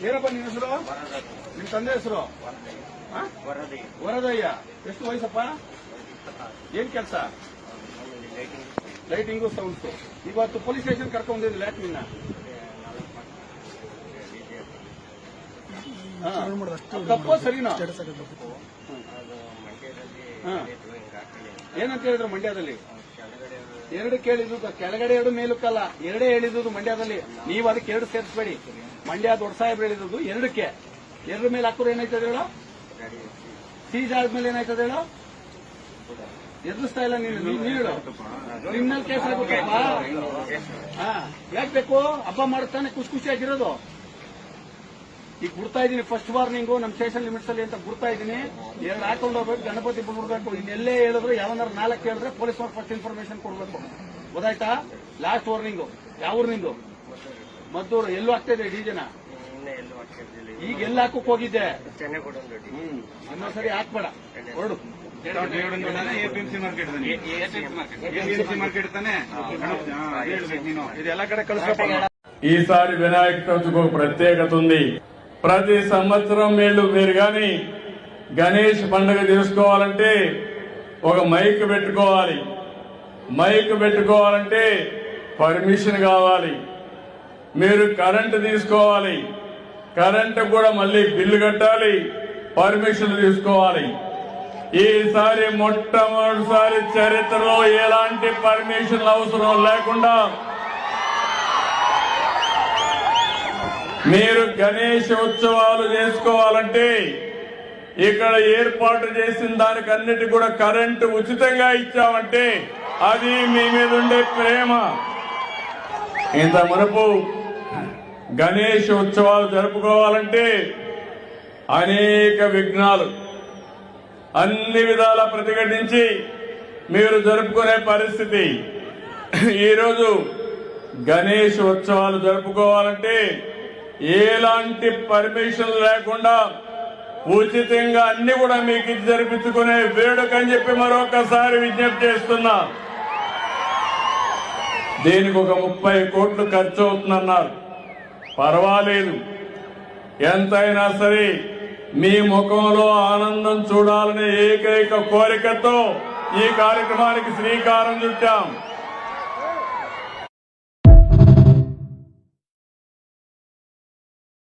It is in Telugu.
ಏನಪ್ಪ ನಿನ್ನ ಹೆಸರು? ನಿಮ್ ತಂದೆ ಹೆಸರು? ವರದಯ್ಯ. ಎಷ್ಟು ವಯಸ್ಸಪ್ಪ? ಏನ್ ಕೆಲಸ? Lighting sounds. ಇವತ್ತು ಪೊಲೀಸ್ ಸ್ಟೇಷನ್ ಕರ್ಕೊಂಡಿದ್ದಿಲ್ಲ ಯಾಕೆ ನಿನ್ನ? ತಪ್ಪೋ ಸರಿನಾ? ಏನಂತ ಹೇಳಿದ್ರು ಮಂಡ್ಯದಲ್ಲಿ? ಎರಡು ಕೇಳಿದ್ದು ಕೆಳಗಡೆ ಎರಡು ಮೇಲಕ್ಕಲ್ಲ, ಎರಡೇ ಹೇಳಿದ್ದು ಮಂಡ್ಯದಲ್ಲಿ. ನೀವು ಅದಕ್ಕೆ ಎರಡು ಸೇರಿಸಬೇಡಿ. ಮಂಡ್ಯ ದೊಡ್ಡ ಸಾಹೇಬ್ರು ಹೇಳಿದ್ದು ಎರಡಕ್ಕೆ. ಎರಡ ಮೇಲೆ ಹಾಕೋರು ಏನಾಯ್ತದೆ ಹೇಳೋ? ಸೀಜ್ ಆದ್ಮೇಲೆ ಏನಾಯ್ತದೆ ಹೇಳೋ? ಎದುರಿಸ್ತಾ ಇಲ್ಲ ನೀನು ಹೇಳು. ಕ್ರಿಮಿನಲ್ ಕೇಸ್ ಆಗ್ಬೇಕಪ್ಪ. ಯಾಕೆ ಬೇಕು? ಹಬ್ಬ ಮಾಡುತ್ತಾನೆ ಖುಷಿಯಾಗಿರೋದು. ಈಗ ಬಿಡ್ತಾ ಇದೀನಿ ಫಸ್ಟ್ ವಾರ್ನಿಂಗು ನಮ್ಮ ಸ್ಟೇಷನ್ ಲಿಮಿಟ್ಸ್ ಅಲ್ಲಿ ಅಂತ ಬಿಡ್ತಾ ಇದೀನಿ. ಎರಡು ಹಾಕೊಂಡು ಹೋಗ್ಬೇಕು, ಗಣಪತಿ ಬಿಡ್ಬಿಡ್ಬೇಕು. ಇನ್ನೆಲ್ಲೇ ಹೇಳಿದ್ರು ಯಾವನಾರು 4 ಹೇಳಿದ್ರೆ ಪೊಲೀಸ್ ಅವ್ರು ಫಸ್ಟ್ ಇನ್ಫಾರ್ಮೇಶನ್ ಕೊಡ್ಬೇಕು. ಗೊತ್ತಾಯ್ತಾ? Last warning. ಯಾವ ಊರಿನಿಂದು? ಮದ್ದೂರು. ಎಲ್ಲೂ ಆಗ್ತಾ ಇದೆ ಡಿಜೆನ? ಈಗ ಎಲ್ಲ ಹಾಕಕ್ ಹೋಗಿದ್ದೆ. ಇನ್ನೊಂದ್ಸರಿ ಹಾಕ್ಬೇಡ, ಹೊರಡು. ಇದೆಲ್ಲ ಕಡೆ ಕಳಿಸ್ಬೇಕು. ఈసారి వినాయక చవితికి ఒక ప్రత్యేకత ఉంది. ప్రతి సంవత్సరం మీరు గాని గణేష్ పండుగ చేసుకోవాలంటే ఒక మైక్ పెట్టుకోవాలి. మైక్ పెట్టుకోవాలంటే పర్మిషన్ కావాలి. మీరు కరెంటు తీసుకోవాలి. కరెంటు కూడా మళ్ళీ బిల్లు కట్టాలి, పర్మిషన్ తీసుకోవాలి. ఈసారి మొట్టమొదటిసారి చరిత్రలో ఎలాంటి పర్మిషన్ అవసరం లేకుండా మీరు గణేష్ ఉత్సవాలు చేసుకోవాలంటే ఇక్కడ ఏర్పాటు చేసిన దానికన్నిటి కూడా కరెంటు ఉచితంగా ఇచ్చామంటే అది మీ మీద ఉండే ప్రేమ. ఇంత మునుపు గణేష్ ఉత్సవాలు జరుపుకోవాలంటే అనేక విఘ్నాలు, అన్ని విధాలా ప్రతిఘటించి మీరు జరుపుకునే పరిస్థితి. ఈరోజు గణేష్ ఉత్సవాలు జరుపుకోవాలంటే ఎలాంటి పర్మిషన్ లేకుండా ఉచితంగా అన్ని కూడా మీకు ఇది జరిపించుకునే వేడుక అని చెప్పి మరొకసారి విజ్ఞప్తి చేస్తున్నా. దీనికి ఒక 30 కోట్లు ఖర్చు అవుతుందన్నారు. పర్వాలేదు, ఎంతైనా సరే మీ ముఖంలో ఆనందం చూడాలనే ఏకైక కోరికతో ఈ కార్యక్రమానికి శ్రీకారం చుట్టాం.